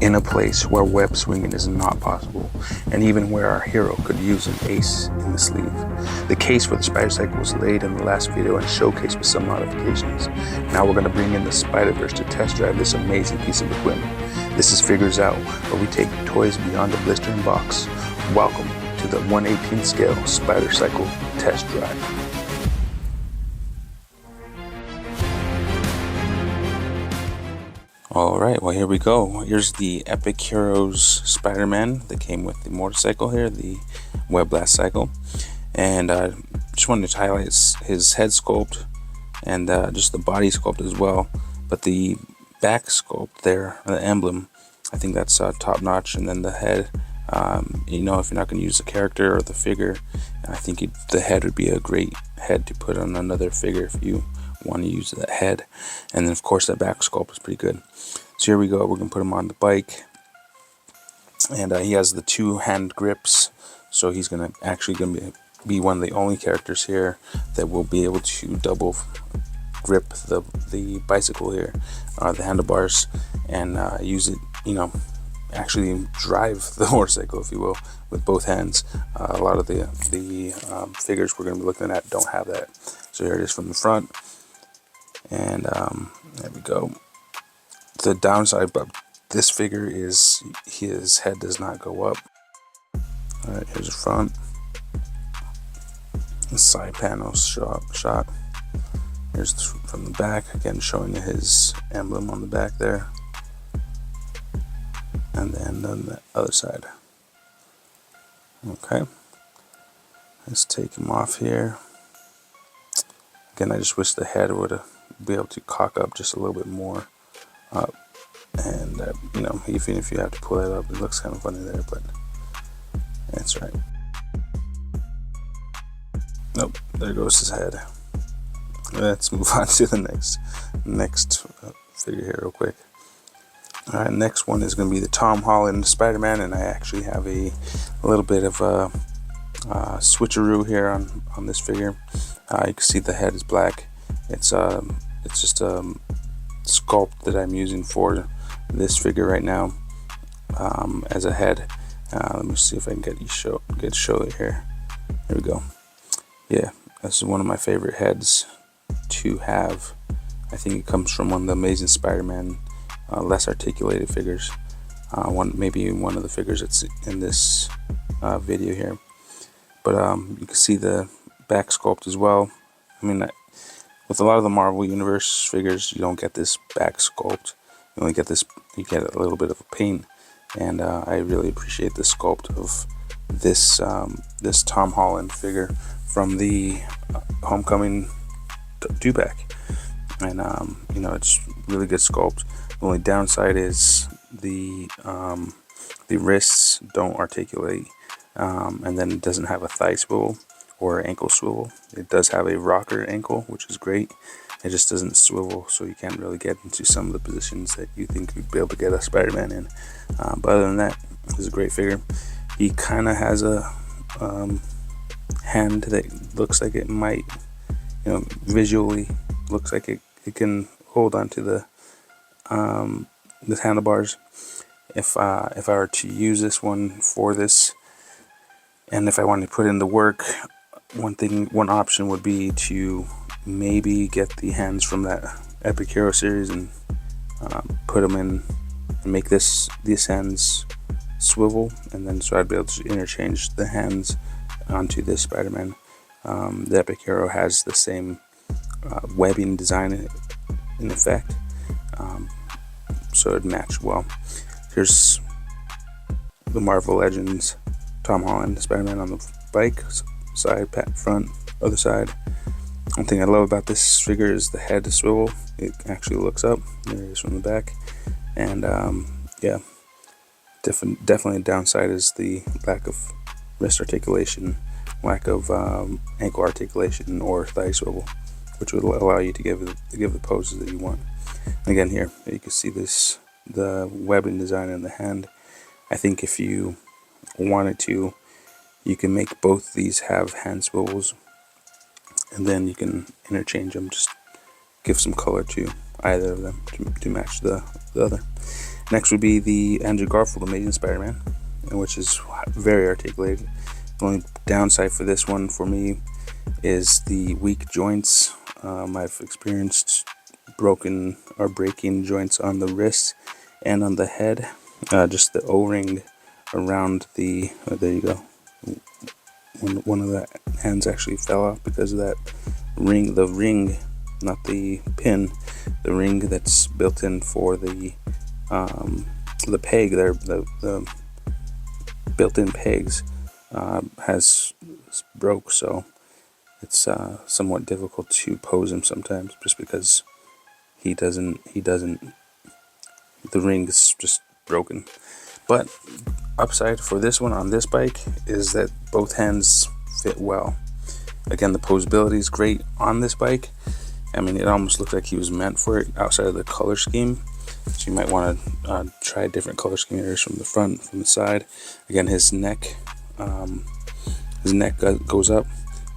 in a place where web swinging is not possible, and even where our hero could use an ace in the sleeve. The case for the Spidercycle was laid in the last video and showcased with some modifications. Now we're going to bring in the Spiderverse to test drive this amazing piece of equipment. This is Figures Out, where we take toys beyond the blistering box. Welcome to the 1/18 scale Spidercycle test drive. Alright, well here we go. Here's the Epic Heroes Spiderman that came with the motorcycle here, the Web Blast Cycle. And just wanted to highlight his head sculpt and just the body sculpt as well. But the back sculpt there, the emblem, I think that's top notch. And then the head, you know, if you're not going to use the character or the figure, I think the head would be a great head to put on another figure if you want to use that head. And then of course that back sculpt is pretty good. So here we go, we're gonna put him on the bike, and he has the two-hand grips, so he's actually gonna be one of the only characters here that will be able to double grip the bicycle here, the handlebars, and use it, you know, actually drive the motorcycle, if you will, with both hands. A lot of the figures we're going to be looking at don't have that. So here it is from the front. And there we go. The downside about this figure is his head does not go up. Alright, here's the front. The side panel shot. Here's from the back, again showing his emblem on the back there. And then on the other side. Okay. Let's take him off here. Again, I just wish the head would be able to cock up just a little bit more up, and you know, even if you have to pull it up, it looks kind of funny there, but that's right. Nope, there goes his head. Let's move on to the next figure here real quick. Alright, next one is going to be the Holland Spiderman, and I actually have a little bit of a switcheroo here on this figure. You can see the head is black. It's just a sculpt that I'm using for this figure right now as a head. Let me see if I can show it here. There we go. Yeah, this is one of my favorite heads to have. I think it comes from one of the Amazing Spider-Man less articulated figures. Maybe one of the figures that's in this video here. But you can see the back sculpt as well. I mean, with a lot of the Marvel Universe figures, you don't get this back sculpt. You only get this. You get a little bit of a paint, and I really appreciate the sculpt of this this Tom Holland figure from the Homecoming 2-pack, and you know, it's really good sculpt. The only downside is the wrists don't articulate, and then it doesn't have a thigh swivel or ankle swivel. It does have a rocker ankle, which is great. It just doesn't swivel, so you can't really get into some of the positions that you think you'd be able to get a Spider-Man in. But other than that, it's a great figure. He kind of has a hand that looks like it might, you know, visually looks like it can hold onto the handlebars. If I were to use this one for this, and if I wanted to put in the work, one option would be to maybe get the hands from that Epic Hero series and put them in and make these hands swivel, and then so I'd be able to interchange the hands onto this Spider-Man. The Epic Hero has the same webbing design in effect, so it'd match well. Here's the Marvel Legends Tom Holland Spider-Man on the bike, side, front, other side. One thing I love about this figure is the head swivel. It actually looks up. There it is from the back. And yeah, definitely a downside is the lack of wrist articulation, lack of ankle articulation or thigh swivel, which would allow you to give the poses that you want. And again, here you can see the webbing design in the hand. I think if you wanted to, you can make both these have hand swivels, and then you can interchange them, just give some color to either of them to match the other. Next would be the Andrew Garfield Amazing Spider-Man, which is very articulated. The only downside for this one for me is the weak joints. I've experienced broken or breaking joints on the wrist and on the head. Just the O-ring around the, there you go. One of the hands actually fell off because of that ring, the ring, not the pin, the ring that's built in for the peg there, the built-in pegs has broke, so it's somewhat difficult to pose him sometimes, just because he doesn't, the ring is just broken. But upside for this one on this bike is that both hands fit well. Again, the posability is great on this bike. I mean, it almost looks like he was meant for it outside of the color scheme. So you might want to try different color scheme areas from the front, from the side. Again, his neck goes up.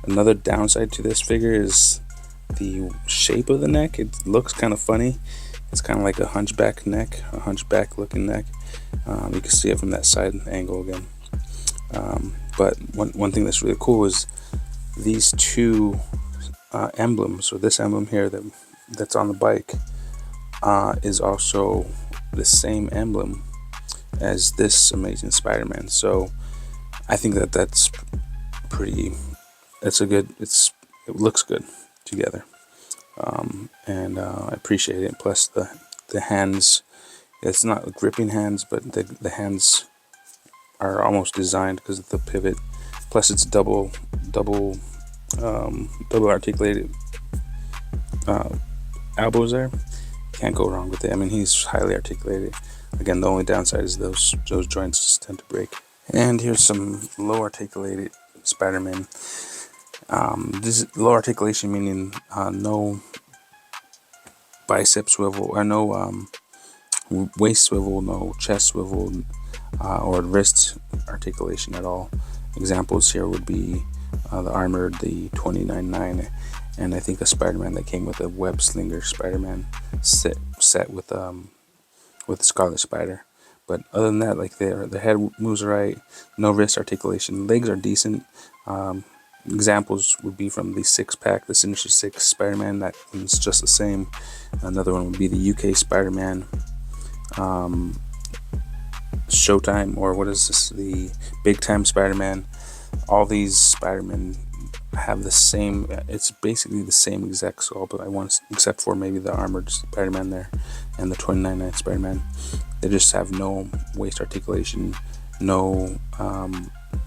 Another downside to this figure is the shape of the neck. It looks kind of funny. It's kind of like a hunchback neck, a hunchback looking neck. You can see it from that side angle again. But one thing that's really cool is these two emblems. So this emblem here that's on the bike is also the same emblem as this Amazing Spider-Man. So I think that's pretty. It looks good together, and I appreciate it. Plus the hands. It's not gripping hands, but the hands are almost designed because of the pivot. Plus, it's double articulated elbows there. Can't go wrong with it. I mean, he's highly articulated. Again, the only downside is those joints just tend to break. And here's some low articulated Spider-Man. This is low articulation, meaning no bicep swivel, or no waist swivel, no chest swivel, or wrist articulation at all. Examples here would be the Armored, the 29.9, and I think a Spider-Man that came with a web Slingers Spiderman set with Scarlet Spider. But other than that, like the head moves right, no wrist articulation. Legs are decent. Examples would be from the 6-pack, the Sinister 6 Spider-Man, that is just the same. Another one would be the UK Spider-Man, Showtime, or what is this, the Big Time Spiderman. All these Spider-Men have the same, it's basically the same exact sculpt, but except for maybe the Armored Spider-Man there and the 29.9 Spider-Man. They just have no waist articulation, no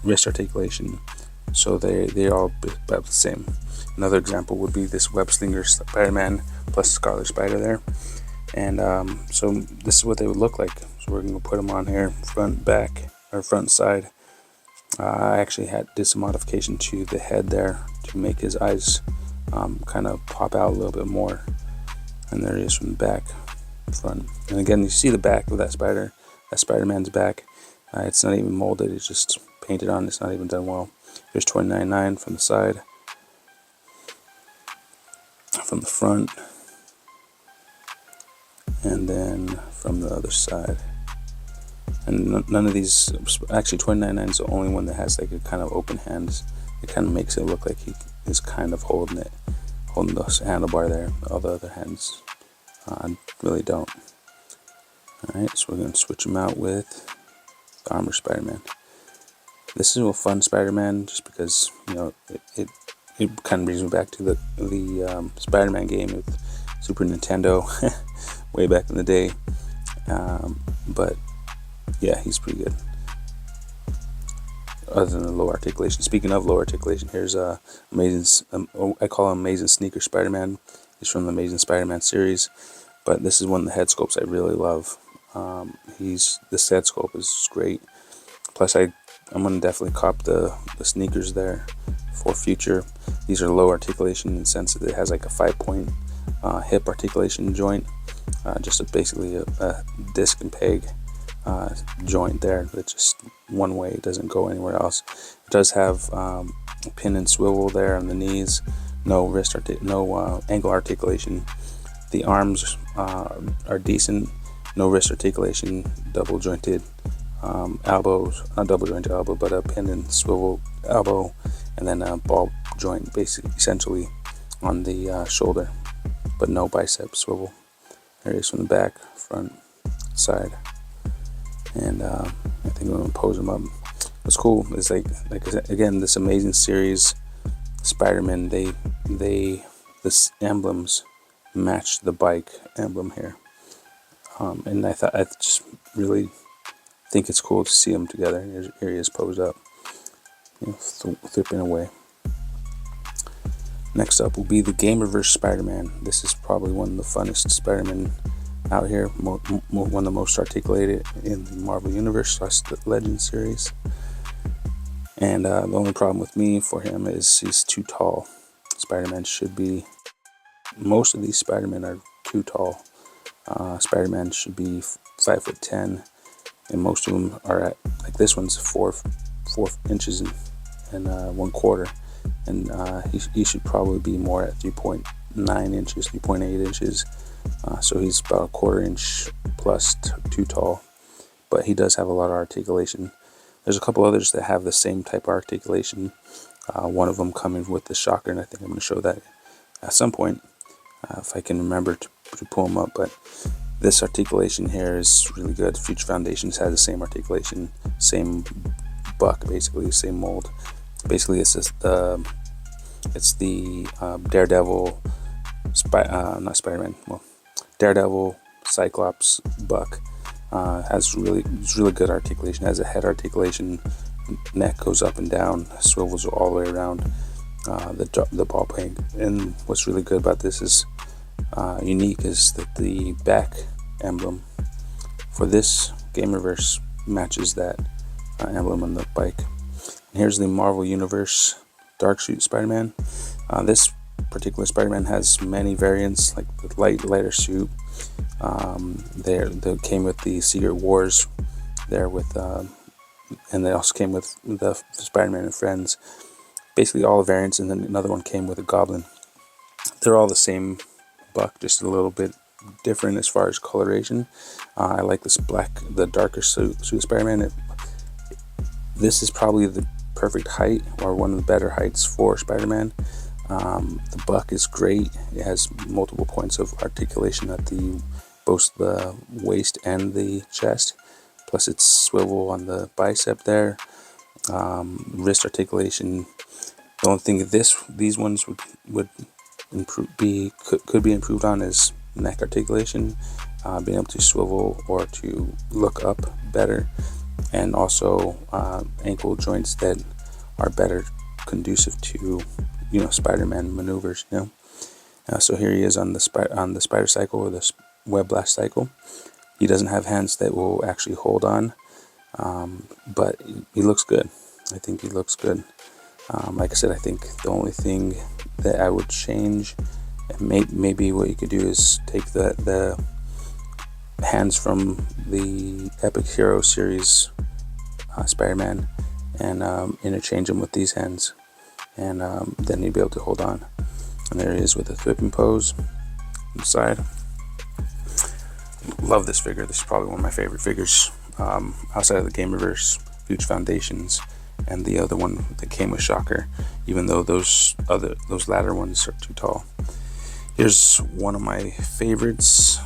wrist articulation, so they're all about the same. Another example would be this web Slinger Spider-Man plus Scarlet Spider there. And so this is what they would look like. So we're going to put them on here, front, back, or front, side. I actually did some modification to the head there to make his eyes kind of pop out a little bit more. And there he is from the back, front. And again, you see the back of that Spider-Man's back. It's not even molded, it's just painted on, it's not even done well. There's 29.9 from the side, from the front, and then from the other side. And none of these, actually 29.9 is the only one that has like a kind of open hands. It kind of makes it look like he is kind of holding the handlebar there. All the other hands really don't. Alright, so we're going to switch them out with the Armor Spider-Man. This is a fun Spider-Man just because, you know, it kind of brings me back to the Spider-Man game with Super Nintendo way back in the day. But yeah, he's pretty good. Other than the low articulation. Speaking of low articulation, here's amazing. I call him Amazing Sneaker Spider-Man. He's from the Amazing Spider-Man series, but this is one of the head sculpts I really love. This head sculpt is great. Plus, I'm gonna definitely cop the sneakers there for future. These are low articulation in the sense that it has like a 5-point hip articulation joint, just basically a disc and peg joint there that's just one way, it doesn't go anywhere else. It does have pin and swivel there on the knees, no ankle articulation. The arms are decent. no wrist articulation, double jointed elbows, not double jointed elbow, but a pin and swivel elbow, and then a ball joint, basically essentially on the shoulder, but no bicep swivel. There it is from the back, front, side, and I think I'm gonna pose them up. What's cool is like again, this amazing series, Spiderman. This emblems match the bike emblem here, and I just really think it's cool to see them together. Here he is posed up, flipping away. Next up will be the Gamerverse Spiderman. This is probably one of the funnest Spiderman out here, one of the most articulated in the Marvel Universe / the Legend series. And the only problem with me for him is he's too tall. Spider-Man should be, most of these Spider-Men are too tall. Spider-Man should be 5'10", and most of them are at, like this one's 4 inches and 1/4, and he should probably be more at 3.9 inches, 3.8 inches. So he's about a 1/4 inch plus too tall, but he does have a lot of articulation. There's a couple others that have the same type of articulation. One of them coming with the shocker, and I think I'm going to show that at some point if I can remember to pull them up. But this articulation here is really good. Future Foundations has the same articulation, same buck, basically same mold. Basically, it's just the Daredevil, not Spider-Man. Well, Daredevil Cyclops buck. Has really good articulation. Has a head articulation, neck goes up and down, swivels all the way around the ball peg. And what's really good about this is unique is that the back emblem for this Gamerverse matches that emblem on the bike. And here's the Marvel Universe Dark Suit Spider-Man. This particular Spider-Man has many variants, like the lighter suit. They came with the Secret Wars there with, and they also came with the Spider-Man and Friends. Basically all the variants, and then another one came with a Goblin. They're all the same buck, just a little bit different as far as coloration. I like this black, the darker suit Spider-Man. This is probably the perfect height, or one of the better heights for Spider-Man. The buck is great. It has multiple points of articulation at both the waist and the chest, plus its swivel on the bicep there. Wrist articulation. The only thing these ones would could be improved on is neck articulation, being able to swivel or to look up better, and also ankle joints that are better conducive to Spider-Man maneuvers. So here he is on the Spidercycle, or the Web Blast Cycle. He doesn't have hands that will actually hold on, but he looks good. I think he looks good. Like I said, I think the only thing that I would change, and maybe what you could do is take the hands from the Epic Heroes series Spider-Man and interchange them with these hands, and then you'll be able to hold on. And there he is with a flipping pose on the side. Love this figure. This is probably one of my favorite figures outside of the Gamerverse Future Foundations and the other one that came with Shocker, even though those latter ones are too tall. Here's one of my favorites,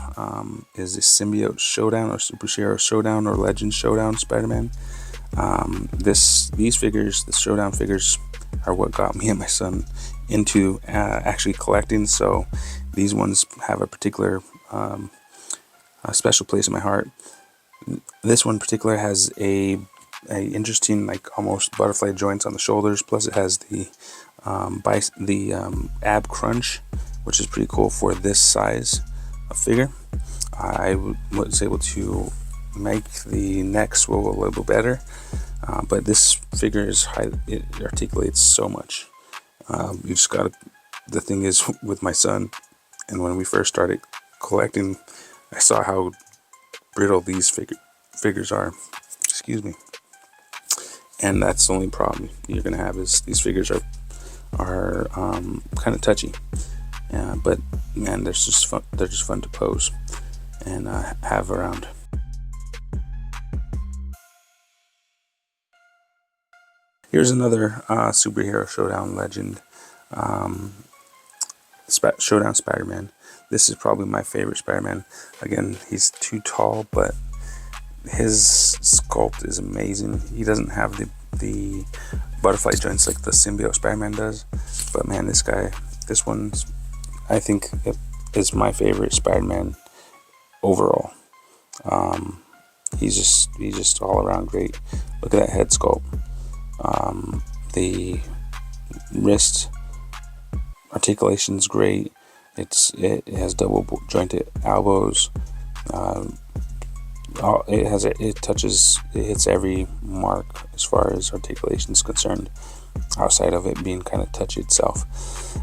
is the Symbiote Showdown, or Superhero Showdown, or Legend Showdown Spider-Man. These figures, the Showdown figures, are what got me and my son into actually collecting. So these ones have a particular a special place in my heart. This one in particular has a interesting, like almost butterfly joints on the shoulders, plus it has the ab crunch, which is pretty cool for this size of figure. I was able to make the neck swivel a little bit better, but this figure is it articulates so much. You just gotta, the thing is with my son, and when we first started collecting, I saw how brittle these figures are. Excuse me. And that's the only problem you're gonna have, is these figures are kind of touchy. But man, they're just fun to pose. and have around. Here's another superhero showdown legend, Showdown Spiderman. This is probably my favorite Spiderman. Again, he's too tall, but his sculpt is amazing. He doesn't have the butterfly joints like the Symbiote Spiderman does, but man, this one's, I think, is my favorite Spiderman overall. He's just all around great. Look at that head sculpt. The wrist articulation is great. It has double jointed elbows. It hits every mark as far as articulation is concerned, outside of it being kind of touchy itself.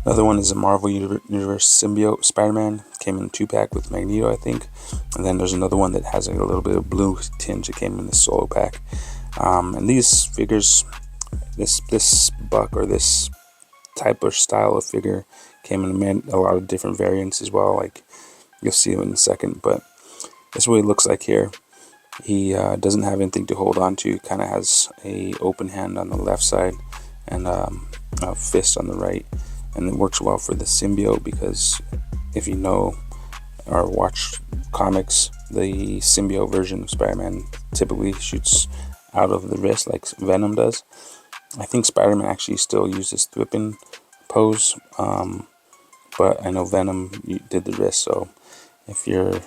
Another one is a Marvel Universe Symbiote Spider-Man. Came in a 2-pack with Magneto, I think. And then there's another one that has a little bit of blue tinge. It came in the solo pack. And these figures, this buck or this type or style of figure came in a lot of different variants as well. Like you'll see him in a second, but that's what he looks like here. He doesn't have anything to hold on to. Kind of has a open hand on the left side and a fist on the right, and it works well for the symbiote, because if you know or watch comics, the symbiote version of Spider-Man typically shoots out of the wrist like Venom does. I think Spider-Man actually still uses whipping pose, but I know Venom did the wrist. So if you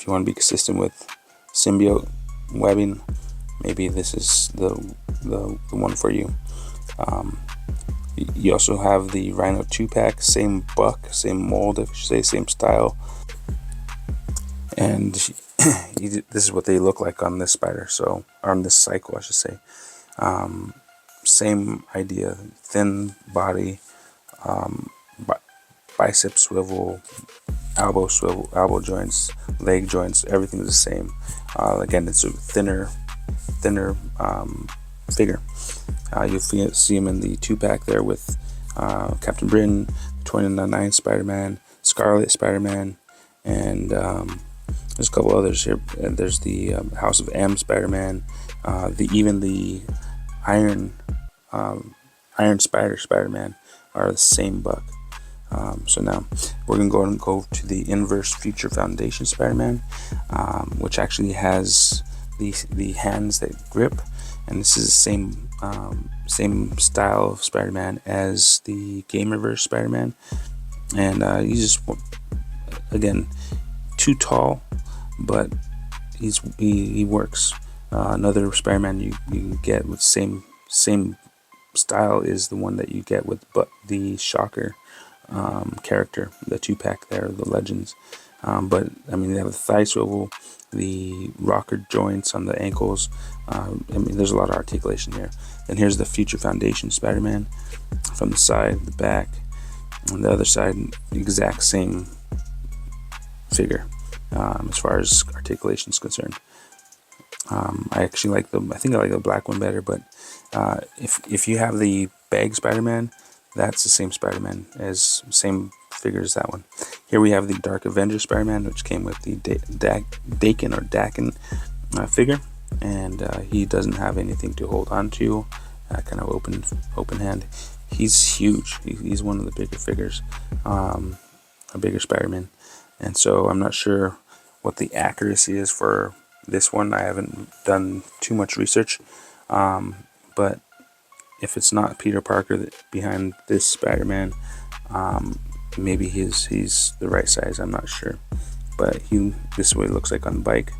want to be consistent with symbiote webbing, maybe this is the one for you. You also have the Rhino 2-pack, same buck, same mold, if you say, same style, and this is what they look like on this spider. So, or on this cycle, I should say. Same idea: thin body, bicep swivel, elbow joints, leg joints, everything is the same. Again, it's a thinner figure. You'll see him in the 2-pack there with Captain Britain, 29 Spider-Man, Scarlet Spiderman, and there's a couple others here. There's the House of M Spiderman, even the Iron Spiderman are the same buck. So now we're gonna go to the Inverse Future Foundation Spider-Man, which actually has the hands that grip, and this is the same style of Spider-Man as the Gamerverse Spiderman, and he's just, again, too tall, but he works. Another Spider-Man you can get with same style is the one that you get with the Shocker character, the 2-pack there, the Legends. But I mean, they have the thigh swivel, the rocker joints on the ankles. I mean, there's a lot of articulation here. Then here's the Future Foundation Spider-Man from the side, the back, on the other side, exact same figure as far as articulation is concerned. I actually like I think I like the black one better, but if you have the bag Spider-Man, that's the same Spider-Man, as same figure as that one. Here we have the Dark Avengers Spider-Man, which came with the Dakin figure, and he doesn't have anything to hold on to, kind of open hand. He's huge. He's one of the bigger figures, a bigger Spider-Man, and so I'm not sure what the accuracy is for this one. I haven't done too much research, but if it's not Peter Parker behind this Spider-Man, maybe he's the right size. I'm not sure, but this is what it looks like on the bike.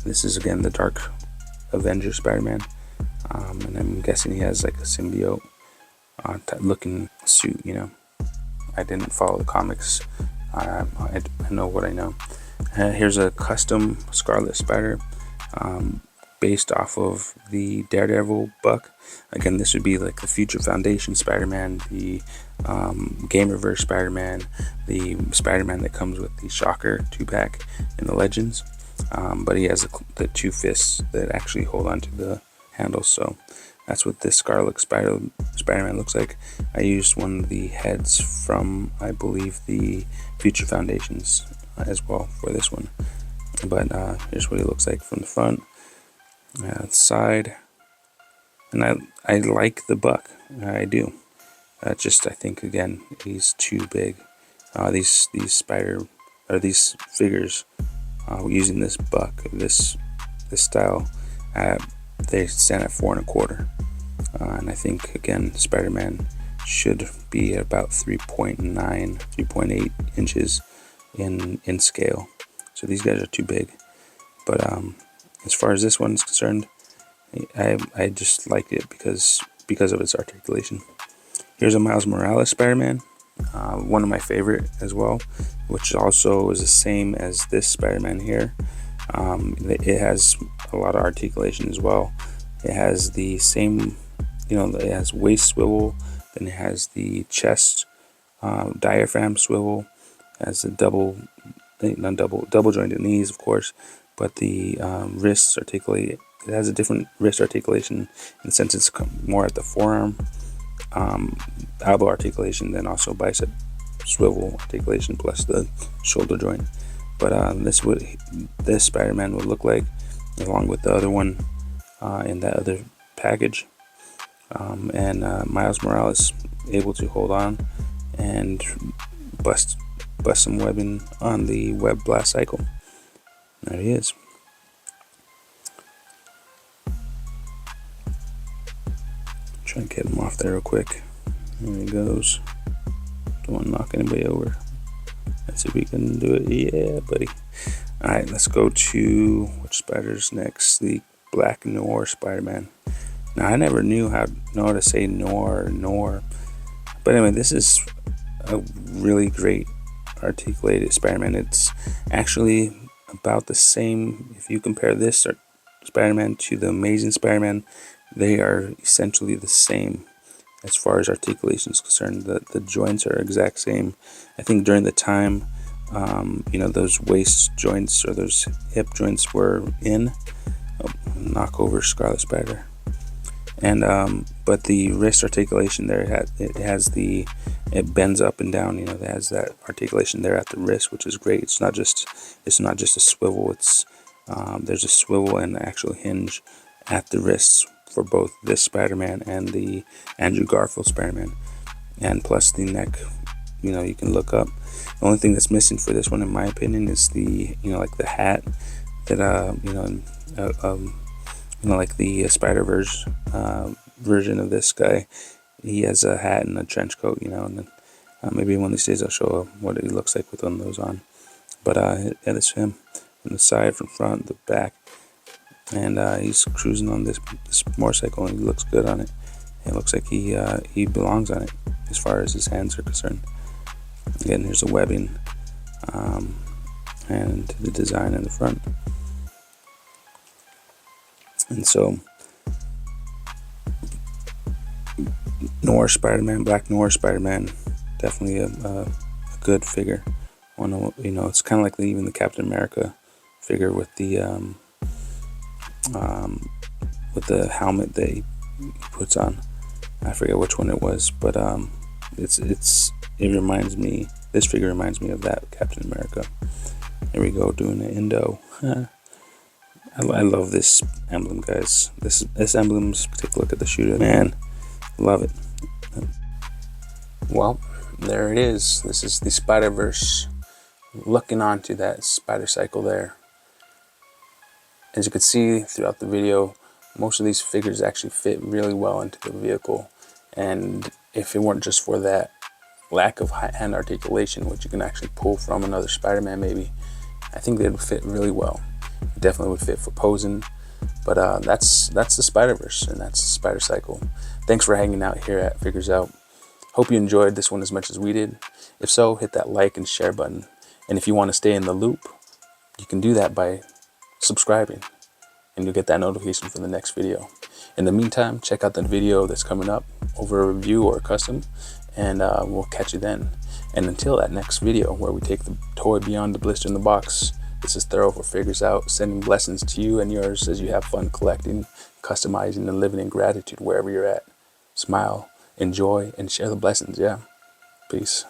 This is again the Dark Avenger Spider-Man, and I'm guessing he has like a symbiote looking suit. You know, I didn't follow the comics. I know what I know. Here's a custom Scarlet Spider, based off of the Daredevil buck. Again, this would be like the Future Foundation Spider-Man, the Gamerverse Spider-Man, the Spider-Man that comes with the Shocker 2-pack in the Legends. But he has the 2 fists that actually hold onto the handles. So that's what this Scarlet Spider-Man looks like. I used one of the heads from, I believe, the Future Foundations as well for this one. But here's what he looks like from the front, the side, and I like the buck. I do. I think again he's too big. These these figures using this buck, this style, they stand at 4 1/4, and I think again Spider-Man should be at about 3.9, 3.8 inches in scale. So these guys are too big. But as far as this one's concerned, I just like it because of its articulation. Here's a Miles Morales Spider-Man, one of my favorite as well, which also is the same as this Spider-Man here. It has a lot of articulation as well. It has the same, it has waist swivel, then it has the chest diaphragm swivel, it has the double jointed knees, of course, but the wrists articulate. It has a different wrist articulation in the sense it's more at the forearm, elbow articulation, then also bicep swivel articulation plus the shoulder joint. But this Spider-Man would look like, along with the other one in that other package. And Miles Morales able to hold on and bust some webbing on the web blast cycle. There he is. Try and get him off there real quick. There he goes. Don't want to knock anybody over. Let's see if we can do it. Yeah, buddy. Alright, let's go to which spider's next. The Black Noir Spider-Man. Now, I never knew how to say Noir. But anyway, this is a really great articulated Spider-Man. It's actually about the same. If you compare this Spider-Man to the Amazing Spider-Man, they are essentially the same as far as articulation is concerned. The joints are exact same. I think during the time, those waist joints or those hip joints were in. Knock over Scarlet Spider. And but the wrist articulation there, it bends up and down. It has that articulation there at the wrist, which is great. It's not just a swivel. It's there's a swivel and an actual hinge at the wrists for both this Spider-Man and the Andrew Garfield Spider-Man, and plus the neck. You can look up. The only thing that's missing for this one, in my opinion, is the like the hat that like the Spiderverse version of this guy. He has a hat and a trench coat, and then maybe one of these days I'll show what he looks like with one of those on. But yeah, that's him from the side, from front, the back, and he's cruising on this motorcycle, and he looks good on it. It looks like he belongs on it as far as his hands are concerned. Again, here's the webbing and the design in the front. And so, Noir Spider-Man, Black Noir Spider-Man, definitely a good figure. It's kind of like even the Captain America figure with the helmet that he puts on. I forget which one it was, but this figure reminds me of that Captain America. Here we go, doing the Indo. I love this emblem, guys. This emblem's, take a look at the shooter, man. Love it. Well, there it is. This is the Spiderverse, looking onto that Spidercycle there. As you can see throughout the video, most of these figures actually fit really well into the vehicle, and if it weren't just for that lack of hand articulation, which you can actually pull from another Spider-Man maybe, I think they would fit really well. It definitely would fit for posing. But that's the Spiderverse, and that's the Spidercycle. Thanks for hanging out here at Figures Out. Hope you enjoyed this one as much as we did. If so, hit that like and share button. And if you want to stay in the loop, you can do that by subscribing, and you'll get that notification for the next video. In the meantime, check out the video that's coming up, over a review or a custom, and we'll catch you then. And until that next video where we take the toy beyond the blister in the box, this is Thorough for Figures Out, sending blessings to you and yours as you have fun collecting, customizing, and living in gratitude wherever you're at. Smile, enjoy, and share the blessings, yeah. Peace.